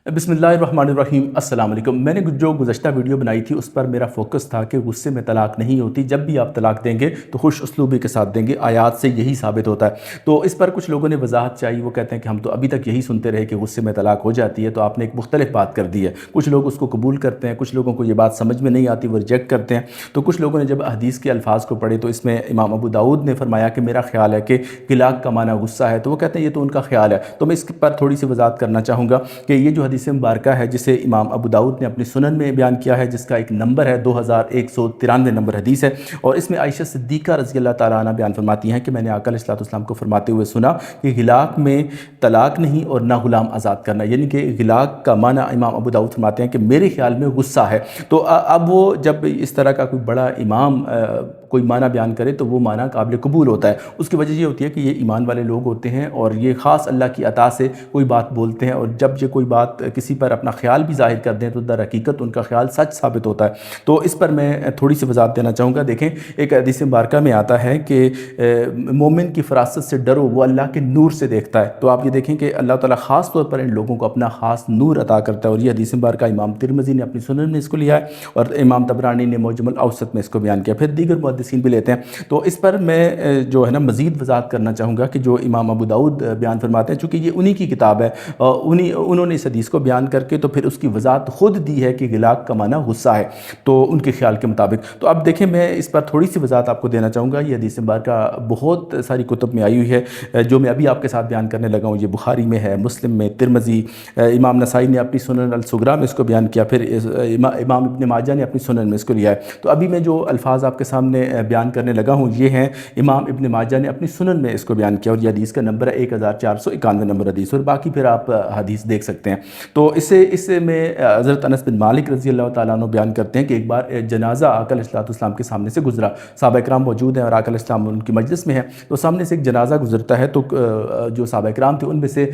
बिस्मिल्लाहिर्रहमानिर्रहीम अस्सलाम वालेकुम। मैंने जो गुज़श्ता वीडियो बनाई थी उस पर मेरा फ़ोकस था कि गुस्से में तलाक़ नहीं होती, जब भी आप तलाक़ देंगे तो खुश उसलूबी के साथ देंगे, आयात से यही साबित होता है। तो इस पर कुछ लोगों ने वजाहत चाहिए, वो कहते हैं कि हम तो अभी तक यही सुनते रहे कि गुस्से में तलाक़ हो जाती है, तो आपने एक मुख्तलिफ बात कर दी है। कुछ लोग उसको कबूल करते हैं, कुछ लोगों को ये बात समझ में नहीं आती, वो रिजेक्ट करते हैं। तो कुछ लोगों ने जब हदीस के अल्फाज को पढ़े तो इसमें इमाम अबू दाऊद ने फरमाया कि मेरा ख्याल है कि गिलाक का माना गुस्सा है, तो वो कहते हैं ये तो उनका ख्याल है। तो मैं इस पर थोड़ी सी वजाहत करना चाहूँगा कि ये जो हदीस मुबारका है जिसे इमाम अबू दाऊद ने अपनी सुनन में बयान किया है, जिसका एक नंबर है 2193 नंबर हदीस है, और इसमें आयशा सिद्दीक़ा रज़ी अल्लाह ताला अन्हा बयान फरमाती हैं कि मैंने आका अलैहिस्सलाम को फरमाते हुए सुना कि गिलाक में तलाक नहीं और ना गुलाम आज़ाद करना, यानी कि गिलाक का माना इमाम अबू दाऊद फरमाते हैं कि मेरे ख्याल में गुस्सा है। तो अब वो जब इस तरह का कोई बड़ा इमाम कोई माना बयान करे तो वो माना काबिल कबूल होता है। उसकी वजह ये होती है कि ये ईमान वाले लोग होते हैं और ये ख़ास अल्लाह की अता से कोई बात बोलते हैं, और जब ये कोई बात किसी पर अपना ख्याल भी ज़ाहिर कर दें तो दर हकीकत उनका ख्याल सच साबित होता है। तो इस पर मैं थोड़ी सी वजाहत देना चाहूँगा। देखें, एक हदीस मुबारका में आता है कि मोमिन की फरासत से डरो, वो अल्लाह के नूर से देखता है। तो आप ये देखें कि अल्लाह ताला ख़ास तौर पर इन लोगों को अपना ख़ास नूर अता करता है, और ये हदीस मुबारका इमाम तिरमिज़ी ने अपनी सुनन में इसको लिया है और इमाम तबरानी ने मुअज्जमुल औसत में इसको बयान किया, फिर दीगर मुहद्दिसीन भी लेते हैं। तो इस पर मैं जो है ना मज़ीद वजाहत करना चाहूँगा कि जो इमाम अबू दाऊद बयान फरमाते हैं, चूँकि ये उन्हीं की किताब है, उन्होंने इस हदीस को बयान करके तो फिर उसकी वजाहत खुद दी है कि गिलाक का माना गुस्सा है, तो उनके ख्याल के मुताबिक। तो अब देखें, मैं इस पर थोड़ी सी वजाहत आपको देना चाहूँगा। ये हदीस मुबारका बहुत सारी कुतुब में आई हुई है, जो मैं अभी आपके साथ बयान करने लगा हूँ। ये बुखारी में है, मुस्लिम में, तिरमिज़ी, इमाम नसाई ने अपनी सुनन अल सुगरा में इसको बयान किया, फिर इमाम इब्न माजा ने अपनी सुनन में इसको लिया है। तो अभी मैं जो अल्फाज आपके सामने बयान करने लगा हूँ ये हैं इमाम इब्न माजा ने अपनी सुनन में इसको बयान किया, और ये हदीस का नंबर है 1491 नंबर हदीस, और बाकी फिर आप हदीस देख सकते हैं। तो इससे में हज़रत अनस बिन मालिक रज़ी अल्लाह ताला अन्हु बयान करते हैं कि एक बार जनाजा आका अलैहिस्सलाम के सामने से गुजरा, सहाबा इकराम मौजूद हैं और आका अलैहिस्सलाम उनकी मजलिस में है, तो सामने से एक जनाजा गुजरता है। तो जो सहाबा इकराम थे उनमें से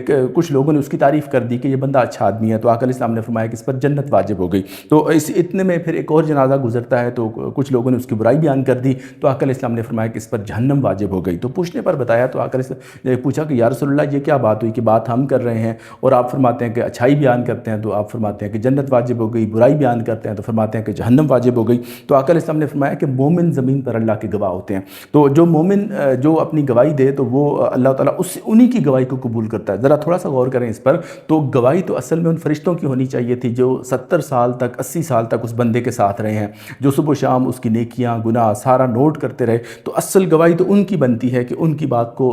कुछ लोगों ने उसकी तारीफ़ कर दी कि ये बंदा अच्छा आदमी है, तो आका अलैहिस्सलाम ने फरमाया कि इस पर जन्नत वाजिब हो गई। तो इतने में फिर एक और जनाजा गुजरता है, तो कुछ लोगों ने उसकी बुराई बयान कर दी, तो आका अलैहिस्सलाम ने फरमाया कि इस पर जहन्नम वाजिब हो गई। तो पूछने पर बताया, तो आका ने पूछा कि या रसूलल्लाह ये क्या बात हुई कि बात हम कर रहे हैं और आप फरमाते हैं कि अच्छाई बयान करते हैं तो आप फरमाते हैं कि जन्नत वाजिब हो गई, बुराई बयान करते हैं तो फरमाते हैं कि जहन्नम वाजिब हो गई। तो आका अलैहिस्सलाम ने फरमाया कि मोमिन ज़मीन पर अल्लाह के गवाह होते हैं, तो जो मोमिन जो अपनी गवाही दे तो वो अल्लाह ताला उन्हीं की गवाही को कबूल करता है। ज़रा थोड़ा सा गौर करें इस पर। तो गवाही तो असल में उन फरिश्तों की होनी चाहिए थी जो 70 साल तक 80 साल तक उस बंदे के साथ रहे हैं, जो सुबह शाम उसकी नेकियां गुनाह सारा नोट करते रहे। तो असल गवाही तो उनकी बनती है कि उनकी बात को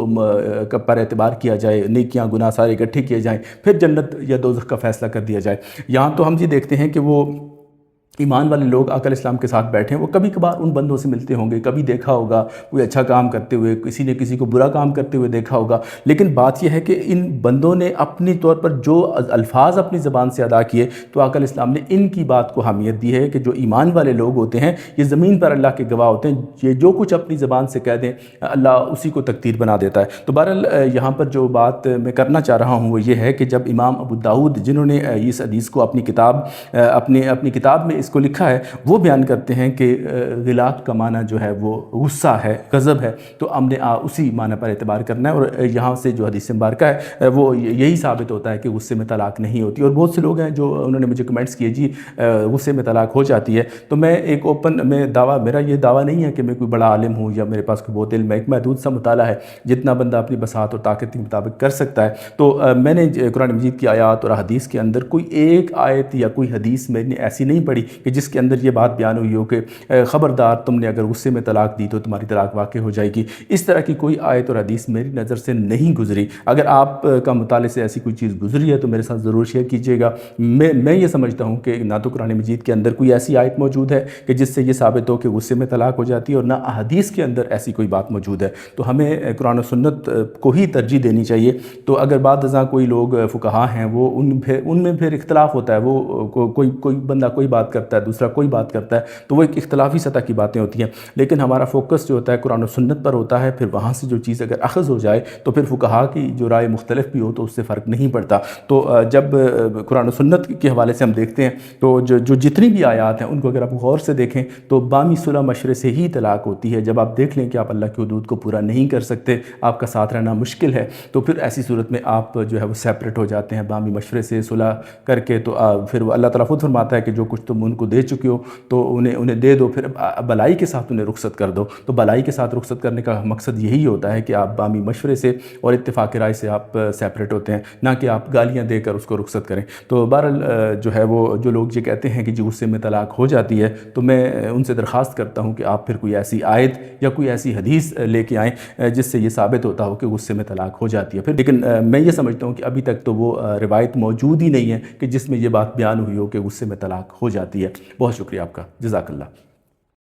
पर एतबार किया जाए, नेकियां गुनाह सारे इकट्ठे किए जाएँ, फिर जन्नत या दोज़ख का फ़ैसला कर दिया जाए। यहाँ तो हम ये देखते हैं कि वो ईमान वाले लोग आका अलैहिस्सलाम के साथ बैठे हैं, वो कभी कभार उन बंदों से मिलते होंगे, कभी देखा होगा कोई अच्छा काम करते हुए, किसी ने किसी को बुरा काम करते हुए देखा होगा, लेकिन बात यह है कि इन बंदों ने अपनी तौर पर जो अल्फाज अपनी ज़बान से अदा किए, तो आका अलैहिस्सलाम ने इनकी बात को हमियत दी है कि जो ईमान वाले लोग होते हैं ये ज़मीन पर अल्लाह के गवाह होते हैं, ये जो कुछ अपनी ज़बान से कह दें अल्लाह उसी को तकदीर बना देता है। तो बहरहाल यहाँ पर जो बात मैं करना चाह रहा हूँ वो ये है कि जब इमाम अबू दाऊद, जिन्होंने इस हदीस को अपनी किताब में इसको लिखा है, वो बयान करते हैं कि गिलाक का माना जो है वो गुस्सा है, गज़ब है, तो हमने उसी माना पर एतबार करना है। और यहाँ से जो हदीस मुबारका है वो यही साबित होता है कि गुस्से में तलाक नहीं होती। और बहुत से लोग हैं जो उन्होंने मुझे कमेंट्स किए जी गुस्से में तलाक हो जाती है। तो मैं एक मेरा ये दावा नहीं है कि मैं कोई बड़ा आलिम हूँ या मेरे पास कोई बहुत इल्म है, एक महदूद सा मुताला है जितना बंदा अपनी बसात और ताकत के मुताबिक कर सकता है। तो मैंने कुरान मजीद की आयत और हदीस के अंदर कोई एक आयत या कोई हदीस मैंने ऐसी नहीं पढ़ी कि जिसके अंदर ये बात बयान हुई हो कि ख़बरदार तुमने अगर गुस्से में तलाक दी तो तुम्हारी तलाक वाक़ई हो जाएगी। इस तरह की कोई आयत और हदीस मेरी नज़र से नहीं गुजरी। अगर आप का मुताले से ऐसी कोई चीज़ गुजरी है तो मेरे साथ ज़रूर शेयर कीजिएगा। मैं ये समझता हूँ कि ना तो कुरान मजीद के अंदर कोई ऐसी आयत मौजूद है कि जिससे ये साबित हो कि गुस्से में तलाक हो जाती है, और ना हदीस के अंदर ऐसी कोई बात मौजूद है। तो हमें कुरान और सुन्नत को ही तरजीह देनी चाहिए। तो अगर बाद अज़ां कोई लोग फ़ुक़हा हैं वो उनमें फिर इख्तलाफ होता है, वो कोई बंदा कोई बात करता کرتا ہے, دوسرا کوئی بات کرتا ہے, تو وہ ایک اختلافی سطح کی باتیں ہوتی ہیں. لیکن ہمارا فوکس جو ہوتا ہے قرآن و سنت پر ہوتا ہے. پھر وہاں سے جو چیز اگر اخذ ہو جائے تو پھر فقہا کی جو رائے مختلف بھی ہو تو اس سے فرق نہیں پڑتا. تو جب قرآن و سنت کے حوالے سے ہم دیکھتے ہیں تو جو جتنی بھی آیات ہیں ان کو اگر آپ غور سے دیکھیں تو بامی صلح مشورے سے ہی طلاق ہوتی ہے. جب آپ دیکھ لیں کہ آپ اللہ کی حدود کو پورا نہیں کر سکتے, آپ کا ساتھ رہنا مشکل ہے, تو پھر ایسی صورت میں آپ جو ہے وہ سیپریٹ ہو جاتے ہیں بامی مشورے سے صلح کر کے. تو پھر اللہ تعالیٰ خود فرماتا ہے کہ جو کچھ تم ان کو دے چکے ہو تو انہیں دے دو, پھر بلائی کے ساتھ انہیں رخصت کر دو. تو بلائی کے ساتھ رخصت کرنے کا مقصد یہی ہوتا ہے کہ آپ بامی مشورے سے اور اتفاق رائے سے آپ سیپریٹ ہوتے ہیں, نہ کہ آپ گالیاں دے کر اس کو رخصت کریں. تو بہرحال جو ہے وہ جو لوگ یہ کہتے ہیں کہ جی غصے میں طلاق ہو جاتی ہے, تو میں ان سے درخواست کرتا ہوں کہ آپ پھر کوئی ایسی آیت یا کوئی ایسی حدیث لے کے آئیں جس سے یہ ثابت ہوتا ہو کہ غصے میں طلاق ہو جاتی ہے. پھر لیکن میں یہ سمجھتا ہوں کہ ابھی تک تو وہ روایت موجود ہی نہیں ہے کہ جس میں یہ بات بیان ہوئی ہو کہ غصے میں طلاق ہو جاتی ہے. بہت شکریہ آپ کا, جزاک اللہ.